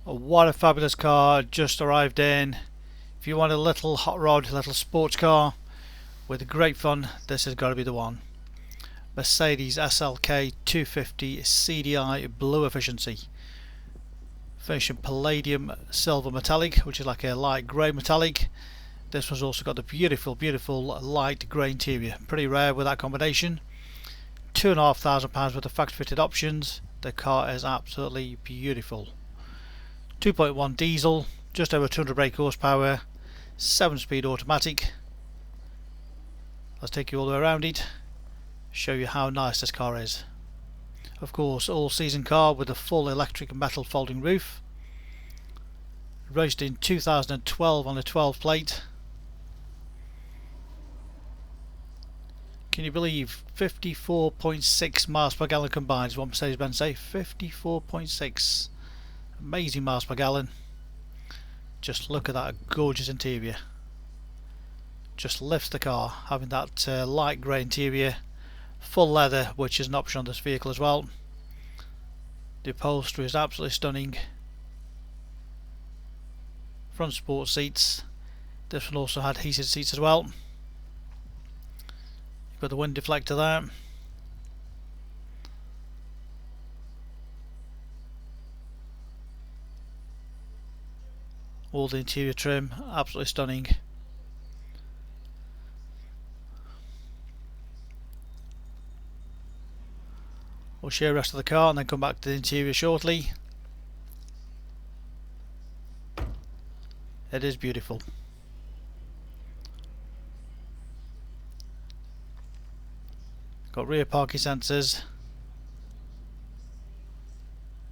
What a fabulous car just arrived in. If you want a little hot rod, little sports car with great fun, this has got to be the one. Mercedes SLK 250 CDI Blue Efficiency. Finished in Palladium Silver Metallic, which is like a light grey metallic. This one's also got the beautiful light grey interior. Pretty rare with that combination. £2,500 worth of factory fitted options. The car is absolutely beautiful. 2.1 diesel, just over 200 brake horsepower, 7-speed automatic. Let's take you all the way around it, show you how nice this car is. Of course, all season car with a full electric metal folding roof. Registered in 2012 on a 12 plate. Can you believe 54.6 miles per gallon combined is what Mercedes-Benz say? 54.6. Amazing miles per gallon. Just look at that gorgeous interior. Just lifts the car, having that light grey interior, full leather, which is an option on this vehicle as well. The upholstery is absolutely stunning. Front sport seats. This one also had heated seats as well. You've got the wind deflector there. All the interior trim, absolutely stunning. We'll show you the rest of the car and then come back to the interior shortly. It is beautiful. Got rear parking sensors,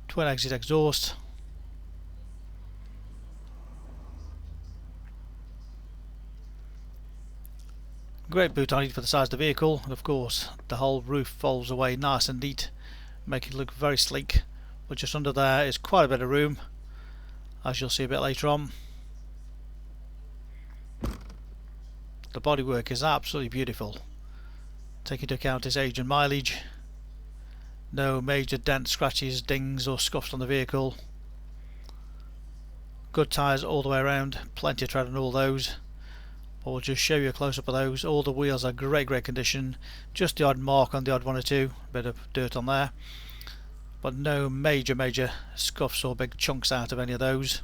twin exit exhaust. Great boot height for the size of the vehicle, and of course the whole roof folds away nice and neat, making it look very sleek. But just under there is quite a bit of room, as you'll see a bit later on. The bodywork is absolutely beautiful. Take into account its age and mileage. No major dents, scratches, dings or scuffs on the vehicle. Good tyres all the way around, plenty of tread on all those. We'll just show you a close-up of those. All the wheels are great condition, just the odd mark on the odd one or two, bit of dirt on there, but no major scuffs or big chunks out of any of those.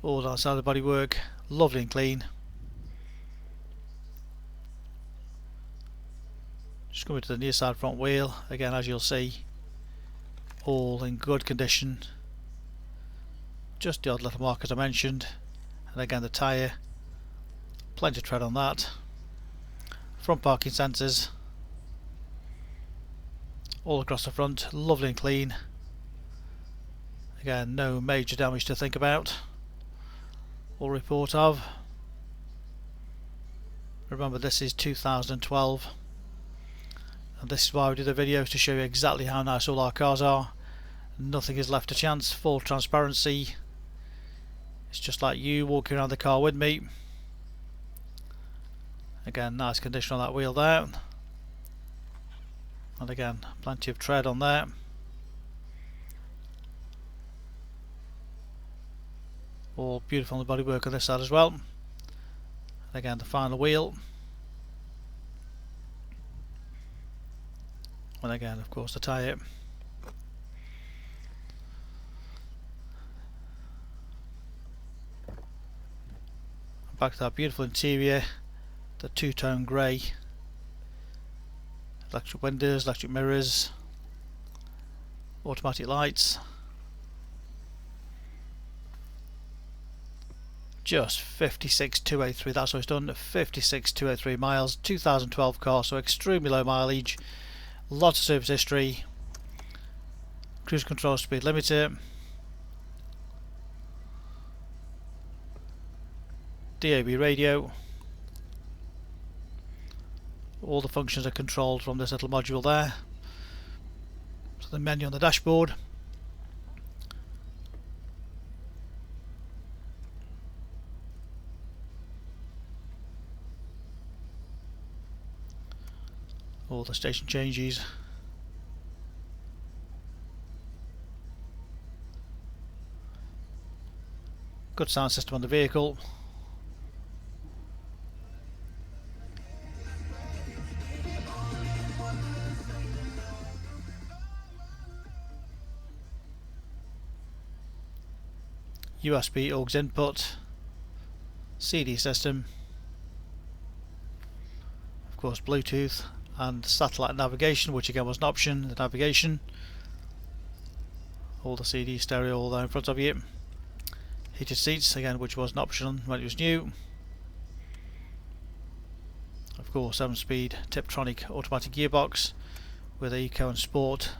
All outside the bodywork, lovely and clean. Just coming to the near side front wheel, again as you'll see, all in good condition. Just the odd little mark as I mentioned, and again the tyre, plenty of tread on that. Front parking sensors, all across the front, lovely and clean. Again, no major damage to think about or report of. Remember, this is 2012, and this is why we do the videos, to show you exactly how nice all our cars are. Nothing is left to chance, full transparency. It's just like you walking around the car with me. Again, nice condition on that wheel there, and again plenty of tread on there. All beautiful on the bodywork on this side as well. And again the final wheel, and again of course the tyre. Back to that beautiful interior, the two-tone grey, electric windows, electric mirrors, automatic lights. Just 56,283, that's what it's done, 56,283 miles, 2012 car, so extremely low mileage, lots of service history, cruise control, speed limiter, DAB radio. All the functions are controlled from this little module there. So the menu on the dashboard. All the station changes. Good sound system on the vehicle. USB aux input, CD system, of course Bluetooth and satellite navigation, which again was an option, the navigation. All the CD stereo all there in front of you. Heated seats again, which was an option when it was new. Of course 7-speed Tiptronic automatic gearbox with Eco and Sport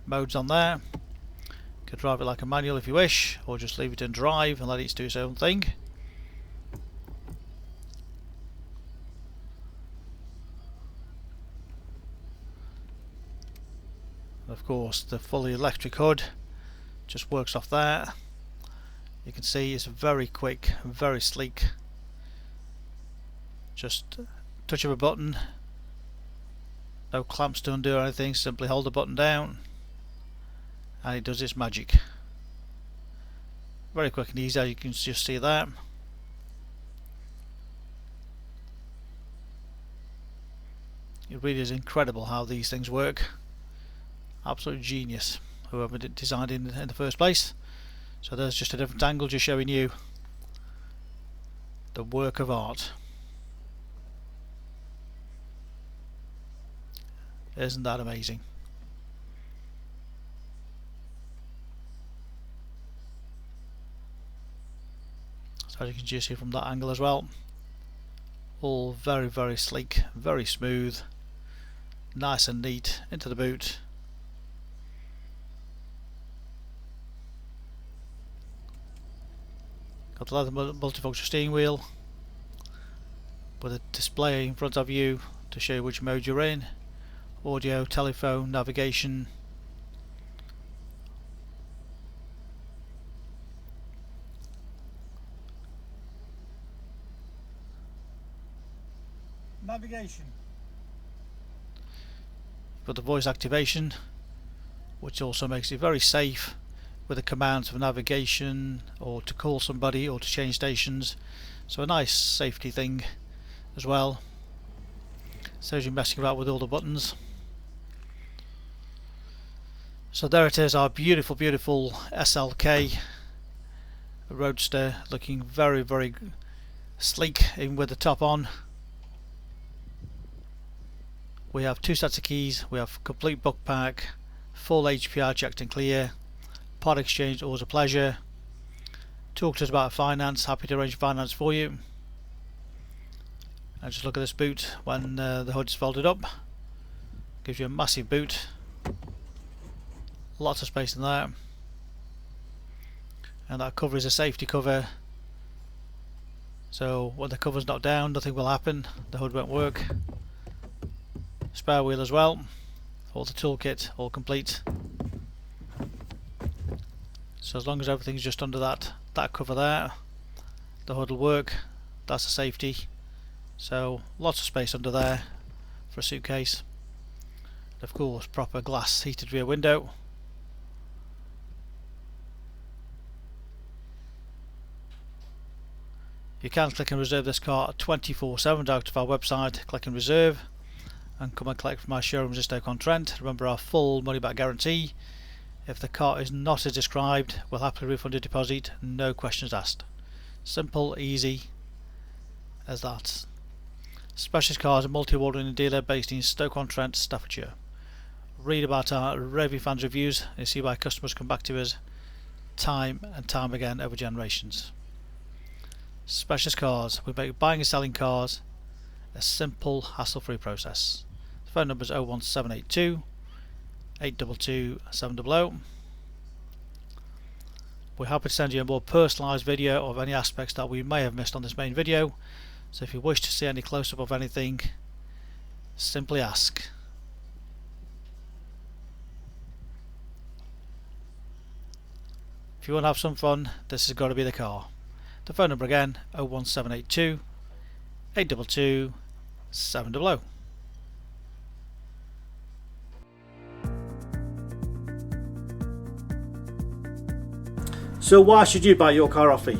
modes on there. You could drive it like a manual if you wish, or just leave it in drive and let it do its own thing. Of course the fully electric hood just works off there. You can see it's very quick and very sleek. Just touch of a button, no clamps to undo or anything, simply hold the button down and it does its magic. Very quick and easy, as you can just see that. It really is incredible how these things work. Absolute genius, whoever designed it in the first place. So there's just a different angle, just showing you the work of art. Isn't that amazing? So as you can just see from that angle as well, all very, very sleek, very smooth, nice and neat into the boot. Got the leather multifunction steering wheel with a display in front of you to show you which mode you're in. Audio, telephone, navigation. Navigation. Got the voice activation, which also makes it very safe with the commands for navigation or to call somebody or to change stations. So a nice safety thing as well. Saves you messing about with all the buttons. So there it is, our beautiful, beautiful SLK Roadster, looking very, very sleek even with the top on. We have 2 sets of keys, we have complete book pack, full HPI checked and clear, part exchange always a pleasure. Talk to us about finance, happy to arrange finance for you. And just look at this boot when the hood's folded up, gives you a massive boot, lots of space in there, and that cover is a safety cover, so when the cover's not down nothing will happen, the hood won't work. Spare wheel as well, all the toolkit all complete. So as long as everything's just under that cover there, the hood will work. That's a safety. So lots of space under there for a suitcase. And of course proper glass heated rear window. You can click and reserve this car 24/7 direct to our website, click and reserve, and come and collect from our showrooms in Stoke-on-Trent. Remember our full money back guarantee. If the car is not as described, we'll happily refund your deposit, no questions asked. Simple, easy as that. Specialist Cars, a multi-award-winning dealer based in Stoke-on-Trent, Staffordshire. Read about our review fans reviews and see why customers come back to us time and time again over generations. Specialist Cars, we make buying and selling cars a simple, hassle-free process. The phone number is 01782 822 700. We're happy to send you a more personalised video of any aspects that we may have missed on this main video, so if you wish to see any close-up of anything, simply ask. If you want to have some fun, this has got to be the car. The phone number again, 01782 822 700. So why should you buy your car off me?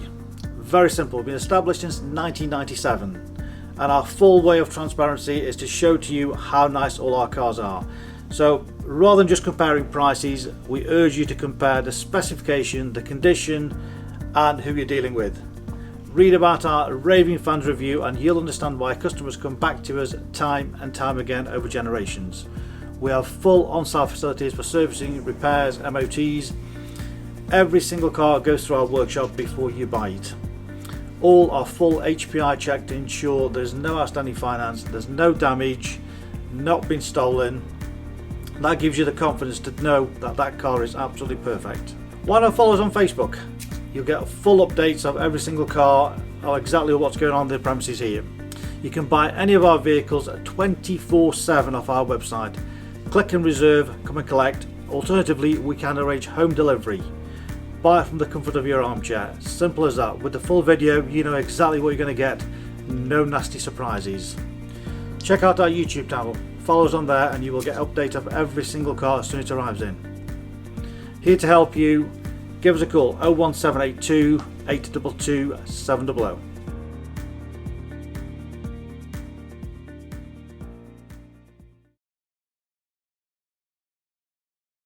Very simple. We've been established since 1997, and our full way of transparency is to show to you how nice all our cars are. So rather than just comparing prices, we urge you to compare the specification, the condition, and who you're dealing with. Read about our raving fans review and you'll understand why customers come back to us time and time again over generations. We have full on-site facilities for servicing, repairs, MOTs. Every single car goes through our workshop before you buy it. All are full HPI checked to ensure there's no outstanding finance, there's no damage, not been stolen. That gives you the confidence to know that that car is absolutely perfect. Why not follow us on Facebook? You'll get full updates of every single car, or exactly what's going on in the premises here. You can buy any of our vehicles 24/7 off our website. Click and reserve, come and collect. Alternatively, we can arrange home delivery. Buy it from the comfort of your armchair. Simple as that. With the full video, you know exactly what you're going to get. No nasty surprises. Check out our YouTube channel. Follow us on there and you will get update of every single car as soon as it arrives in. Here to help you. Give us a call 01782 822 700.